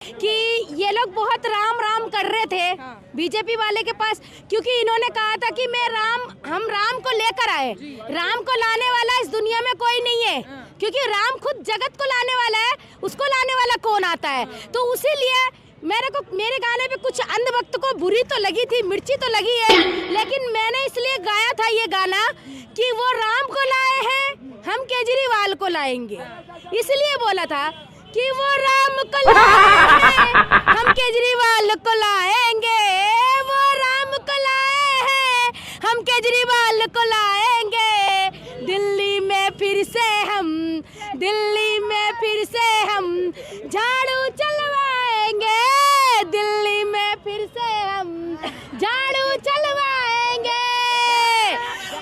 कि ये लोग बहुत राम राम कर रहे थे बीजेपी वाले के पास, क्योंकि इन्होंने कहा था कि हम राम को लेकर आए। राम को लाने वाला इस दुनिया में कोई नहीं है, क्योंकि राम खुद जगत को लाने वाला है, उसको लाने वाला कौन आता है। तो उसीलिए मेरे गाने पे कुछ अंधभक्त को बुरी तो लगी थी, मिर्ची तो लगी है, लेकिन मैंने इसलिए गाया था ये गाना कि वो राम को लाए हैं, हम केजरीवाल को लाएंगे। इसलिए बोला था कि वो राम को लाए हैं, हम केजरीवाल को लाएंगे। वो राम को लाए हैं, हम केजरीवाल को लाएंगे। दिल्ली में फिर से हम झाड़ू चलवाएंगे। दिल्ली में फिर से हम झाड़ू चलवाएंगे।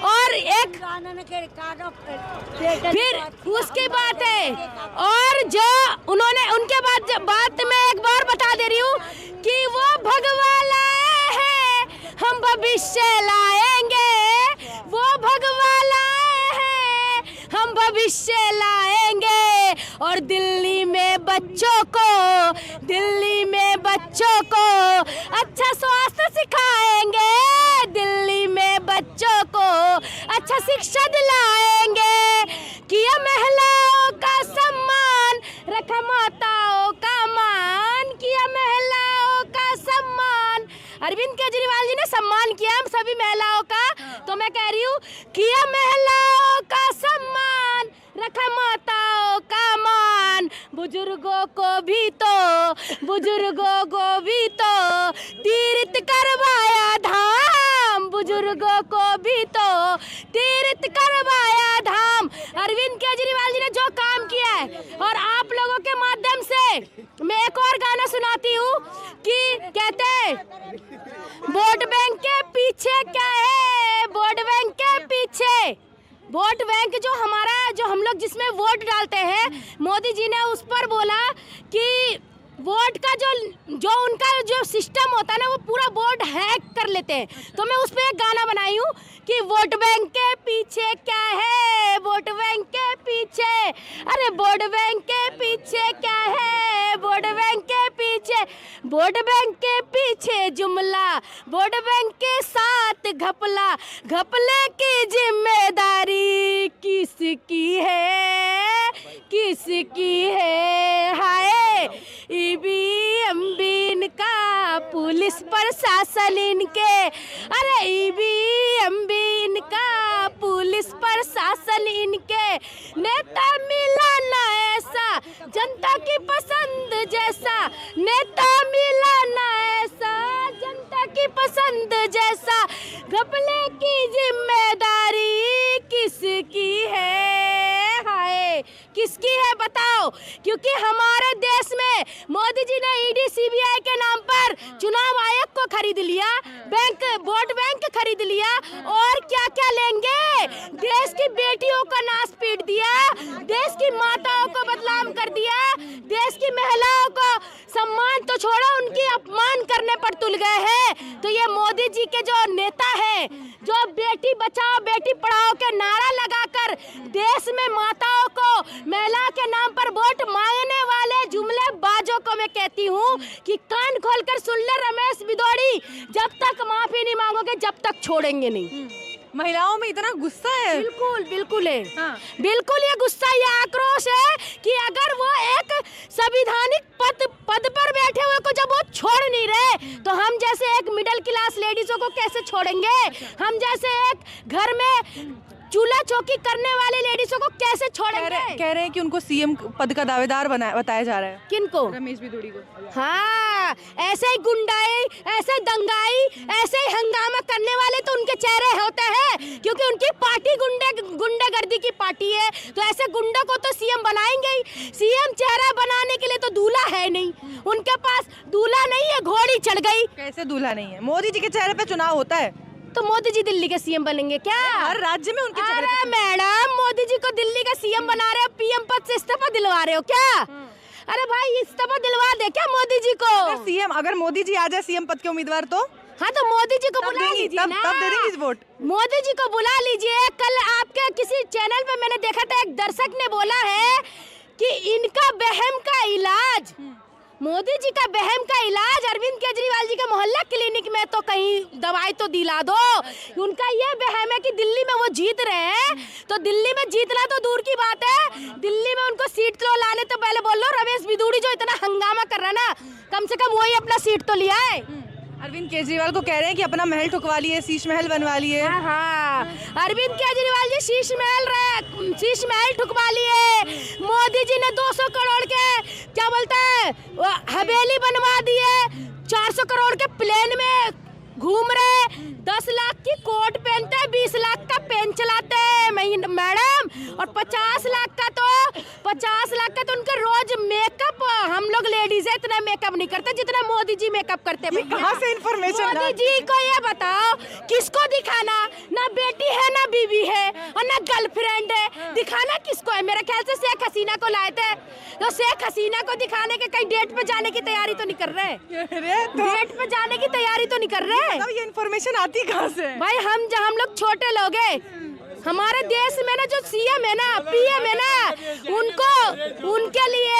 और एक फिर उसकी बात है, और जो उनके बात में एक बार बता दे रही हूँ कि वो भगवान लाए हैं, हम भविष्य लाएंगे। वो भगवान लाए हैं, हम भविष्य लाएंगे। और दिल्ली में बच्चों को अच्छा स्वास्थ्य सिखाएंगे। दिल्ली में बच्चों को अच्छा शिक्षा दिलाएंगे। किया महिलाओं का सम्मान, रखा माताओं का मान। किया महिलाओं का सम्मान, अरविंद केजरीवाल जी ने सम्मान किया हम सभी महिलाओं का। तो मैं कह रही हूँ, किया महिलाओं का सम्मान, रखा माताओं का मान। बुजुर्गों को भी तो तीर्थ करवाया धाम। बुजुर्गों को भी तो तीर्थ करवाया धाम। अरविंद केजरीवाल जी ने जो काम किया है, और आप लोगों के माध्यम से मैं एक और गाना सुनाती हूँ कि कहते हैं, वोट बैंक के पीछे क्या है। वोट बैंक के पीछे, वोट बैंक जो हम लोग जिसमें वोट डालते हैं, मोदी जी ने उस पर बोला कि वोट का जो उनका जो सिस्टम होता है ना, वो पूरा वोट हैक कर लेते हैं। तो मैं उस पर एक गाना बनाई हूँ कि वोट बैंक के पीछे क्या है। वोट बैंक के पीछे, अरे वोट बैंक के पीछे क्या है। वोट बैंक के पीछे, वोट बैंक के पीछे जुमला, वोट बैंक के साथ घपला। घपले की जिम्मेदारी किसकी है, किसकी है। हाय ईवीएम इनका, पुलिस प्रशासन इनके। अरे ईवीएम इनका, पुलिस प्रशासन इनके। नेता मिला ना ऐसा, जनता की पसंद जैसा। नेता मिला ना ऐसा, जनता की पसंद जैसा। घपले की जिम्मेदारी किसकी है। हाय किसकी है बताओ। क्योंकि हमारे देश में मोदी जी ने ईडी सीबीआई के नाम पर चुनाव आयोग को खरीद लिया, वोट बैंक खरीद लिया, और क्या क्या लेंगे। देश की बेटियों को नाश पीट दिया, देश की माताओं को बदनाम कर दिया, देश की महिलाओं को सम्मान तो छोड़ो, उनकी अपमान करने पर तुल गए हैं। तो ये मोदी जी के जो नेता हैं, जो बेटी बचाओ बेटी पढ़ाओ के नारा लगाकर देश में माताओं को महिला के नाम पर वोट मांगने वाले जुमले बाजों को मैं कहती हूँ कि कान खोलकर सुन ले रमेश बिदोड़ी, जब तक माफी नहीं मांगोगे जब तक छोड़ेंगे नहीं। महिलाओं में इतना गुस्सा है। बिल्कुल है। बिल्कुल ये गुस्सा, ये आक्रोश है कि अगर वो एक संवैधानिक पद पर बैठे हुए को जब वो छोड़ नहीं रहे, तो हम जैसे एक मिडिल क्लास लेडीजों को कैसे छोड़ेंगे। हम जैसे एक घर में चूल्हा चौकी करने वाले लेडीजों को कैसे छोड़ेंगे। कह रहे हैं कि उनको सीएम पद का दावेदार बताया जा रहा है। किनको? रमेश बिदोड़ी को। हाँ, ऐसे ही गुंडाई, ऐसे दंगाई, ऐसे ही हंगामा करने वाले तो उनके चेहरे होते हैं, क्योंकि उनकी पार्टी गुंडागर्दी की पार्टी है। तो ऐसे गुंडों को तो सीएम बनाएंगे ही। सीएम चेहरा बनाने के लिए तो दूल्हा है नहीं, उनके पास दूल्हा नहीं है, घोड़ी चढ़ गई। कैसे दूल्हा नहीं है? मोदी जी के चेहरे पे चुनाव होता है, तो मोदी जी दिल्ली के सीएम बनेंगे क्या? हर राज्य में उनके चेहरे पे। मैडम, मोदी जी को दिल्ली का सीएम बना रहे हो, पीएम पद से इस्तीफा दिलवा रहे हो क्या? अरे भाई इस्तीफा दिलवा दे क्या मोदी जी को? अगर मोदी जी आ जाए सीएम पद के उम्मीदवार तो हाँ, तो मोदी जी को बुला लीजिए ना। तब दे देंगे वोट। मोदी जी को बुला लीजिए। कल आपके किसी चैनल पे मैंने देखा था, एक दर्शक ने बोला है कि इनका वहम का इलाज मोदी जी का बहम का इलाज अरविंद केजरीवाल जी के मोहल्ला क्लिनिक में तो कहीं दवाई तो दिला दो। उनका ये बहम है कि दिल्ली में वो जीत रहे हैं, तो दिल्ली में जीतना तो दूर की बात है, दिल्ली में उनको सीट तो लाने तो पहले बोल लो रमेश बिदूड़ी जो इतना हंगामा कर रहा है ना, कम से कम वही अपना सीट तो लिया है। अरविंद केजरीवाल को कह रहे हैं कि अपना महल ठुकवा लिए, शीश महल बनवा लिए। हाँ, अरविंद केजरीवाल जी शीश महल ठुकवा लिए। मोदी जी ने 200 करोड़ के क्या बोलते हैं हवेली बनवा दिए, 400 करोड़ के प्लेन में घूम रहे, 10 लाख की कोट पहनते हैं, 20 लाख का पेन चलाते हैं मैडम, और 50 लाख का तो उनका रोज मेकअप, हम लोग लेडीज है इतना मेकअप नहीं करते जितना मोदी जी मेकअप करते हैं। कहाँ से इन्फॉर्मेशन? मोदी जी को ये बताओ किसको दिखाना, ना बेटी है ना बीवी है और ना गर्लफ्रेंड है, दिखाना किसको है? मेरे ख्याल से शेख हसीना को लाए थे, तो शेख हसीना को दिखाने के कहीं डेट पे जाने की तैयारी तो नहीं कर रहे, डेट पे जाने की तैयारी तो नहीं कर रहे। तब ये इन्फॉर्मेशन आती कहाँ से? भाई हम लोग छोटे लोग हैं, हमारे देश में ना जो सीएम है ना, पीएम है ना, उनके लिए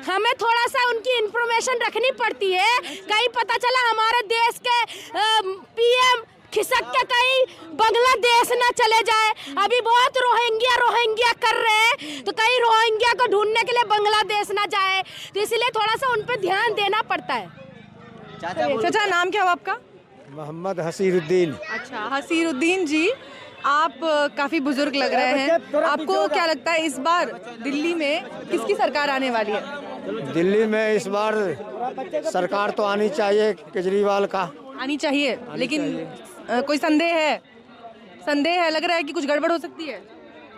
हमें थोड़ा सा उनकी इन्फॉर्मेशन रखनी पड़ती है। कहीं पता चला हमारे देश के पीएम खिसक के कहीं बांग्लादेश ना चले जाए। अभी बहुत रोहिंग्या कर रहे हैं, तो कहीं रोहिंग्या को ढूंढने के लिए बांग्लादेश ना जाए, तो इसलिए थोड़ा सा उन पर ध्यान देना पड़ता है। चाचा नाम क्या हुआ आपका? मोहम्मद हसीरुद्दीन। अच्छा, हसीरुद्दीन जी, आप काफी बुजुर्ग लग रहे हैं, आपको क्या लगता है इस बार दिल्ली में किसकी सरकार आने वाली है? दिल्ली में इस बार सरकार तो आनी चाहिए केजरीवाल का। आनी चाहिए, लेकिन कोई संदेह है, लग रहा है कि कुछ गड़बड़ हो सकती है।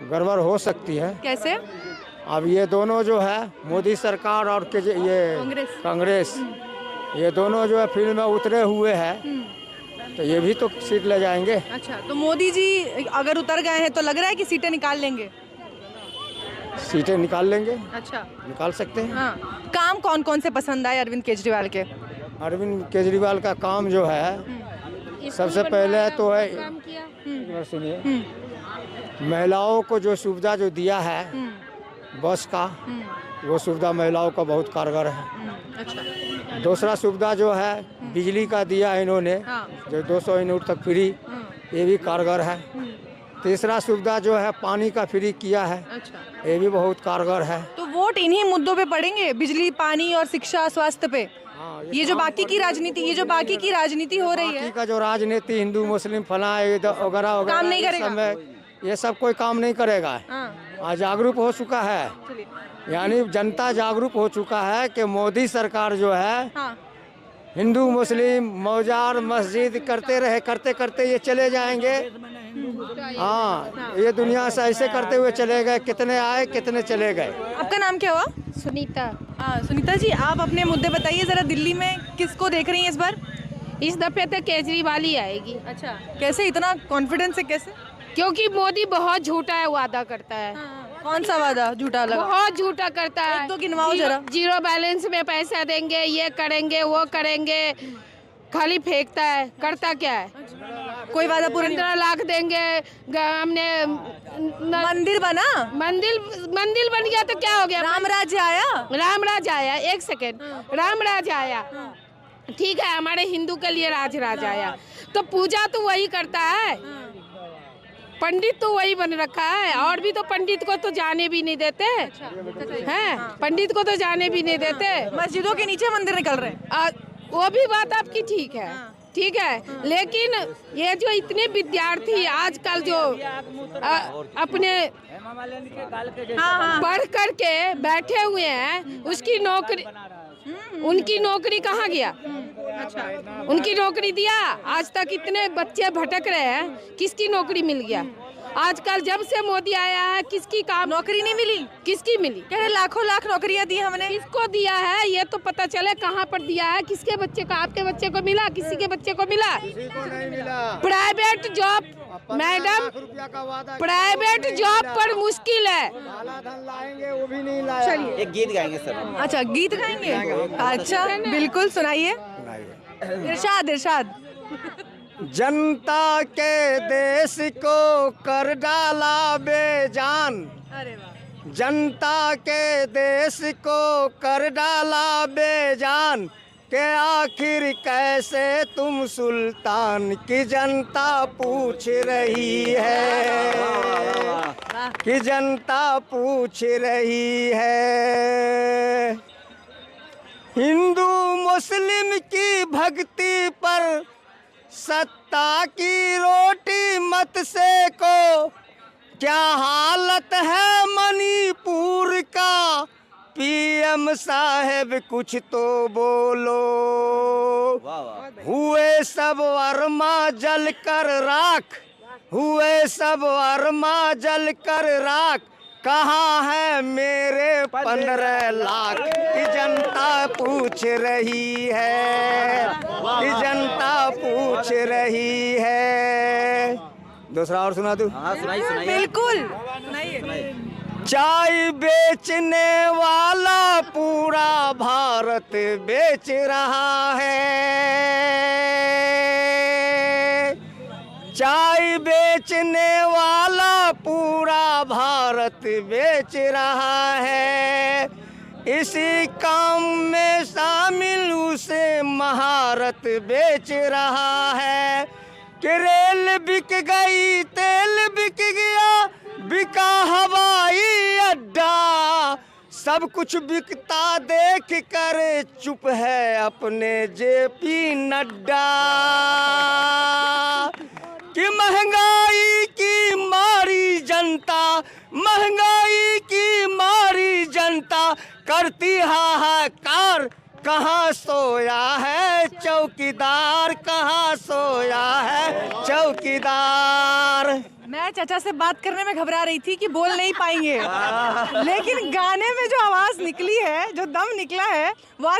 गड़बड़ हो सकती है। कैसे? अब ये दोनों जो है मोदी सरकार और ये कांग्रेस, ये दोनों जो है फील्ड में उतरे हुए हैं, तो ये भी तो सीट ले जाएंगे। अच्छा, तो मोदी जी अगर उतर गए हैं तो लग रहा है कि सीटें निकाल लेंगे? सीटें निकाल लेंगे। अच्छा, निकाल सकते हैं। हाँ। काम कौन कौन से पसंद आए अरविंद केजरीवाल के? अरविंद केजरीवाल का काम जो है, सबसे पहले तो है, एक बार सुनिए, महिलाओं को जो सुविधा जो दिया है बस का, वो सुविधा महिलाओं का बहुत कारगर है। अच्छा। दूसरा सुविधा जो है बिजली का दिया है इन्होंने, जो 200 यूनिट तक फ्री, ये भी कारगर है। तीसरा सुविधा जो है पानी का फ्री किया है, ये भी बहुत कारगर है। तो वोट इन्हीं मुद्दों पे पड़ेंगे, बिजली, पानी और शिक्षा, स्वास्थ्य पे। ये जो बाकी की राजनीति हो रही है, का जो राजनीति हिंदू मुस्लिम फला वगैरह काम नहीं करेगा। ये सब कोई काम नहीं करेगा। आज जागरूक हो चुका है, यानी जनता जागरूक हो चुका है कि मोदी सरकार जो है हिंदू मुस्लिम मौजार मस्जिद करते करते ये चले जाएंगे। हाँ, ये दुनिया से ऐसे करते हुए चले गए, कितने आए कितने चले गए। आपका नाम क्या हुआ? सुनीता। हाँ सुनीता जी, आप अपने मुद्दे बताइए जरा, दिल्ली में किसको देख रही हैं इस बार? इस दफे तो केजरीवाल ही आएगी। अच्छा, कैसे इतना कॉन्फिडेंस है? कैसे? क्योंकि मोदी बहुत झूठा है, वादा करता है। कौन सा वादा झूठा लगा? बहुत झूठा करता है। तो गिनवाओ जरा। जीरो बैलेंस में पैसा देंगे, ये करेंगे वो करेंगे, खाली फेंकता है, करता क्या है? कोई वादा पूरा 15 लाख देंगे। हमने मंदिर बन गया तो क्या हो गया? राम राज्य आया। एक सेकेंड, राम राज्य आया, ठीक है, हमारे हिंदू के लिए राज आया, तो पूजा तो वही करता है, पंडित तो वही बन रखा है, और भी तो पंडित को तो जाने भी नहीं देते हैं, पंडित को तो जाने भी नहीं देते। मस्जिदों के नीचे मंदिर निकल रहे हैं। वो भी बात आपकी ठीक है, लेकिन ये जो इतने विद्यार्थी आजकल जो अपने पढ़ करके बैठे हुए हैं, उनकी नौकरी कहाँ गया? अच्छा, उनकी नौकरी दिया? आज तक इतने बच्चे भटक रहे हैं, किसकी नौकरी मिल गया? आजकल जब से मोदी आया है, किसकी काम नौकरी नहीं मिली? किसकी मिली? कह रहे लाखों लाख नौकरियां दी हमने। किसको दिया है ये तो पता चले, कहाँ पर दिया है, किसके बच्चे को? आपके बच्चे को मिला? किसी के बच्चे को मिला? Private job madam, private job पर मुश्किल है। वो भी नहीं लाया। चलिए एक गीत गाएंगे सर। अच्छा, गीत गाएंगे? अच्छा, बिल्कुल सुनाइए। इरशाद। जनता के देश को कर डाला बेजान, जनता के देश को कर डाला बेजान के आखिर कैसे तुम सुल्तान की जनता पूछ रही है, कि जनता पूछ रही है। हिंदू मुस्लिम की भक्ति पर सत्ता की रोटी मत सेको, क्या हालत है मणिपुर का, पीएम साहब कुछ तो बोलो। हुए सब वर्मा जल कर राख, हुए सब वर्मा जल कर राख, कहाँ है मेरे 15 लाख की जनता पूछ रही है, की जनता पूछ रही है। दूसरा और सुना दूं? बिल्कुल। चाय बेचने वाला पूरा भारत बेच रहा है, चाय बेचने वाला पूरा भारत बेच रहा है। इसी काम में शामिल उसे महारत बेच रहा है, कि रेल बिक गई तेल बिक गया, बिका हवाई अड्डा, सब कुछ बिकता देख कर चुप है अपने जेपी नड्डा, कि महंगाई की मारी जनता, महंगाई की मारी जनता करती हाहाकार, कहाँ सोया है चौकीदार, कहाँ सोया है चौकीदार। मैं चाचा से बात करने में घबरा रही थी कि बोल नहीं पाएंगे, लेकिन गाने में जो आवाज निकली है, जो दम निकला है, वो आज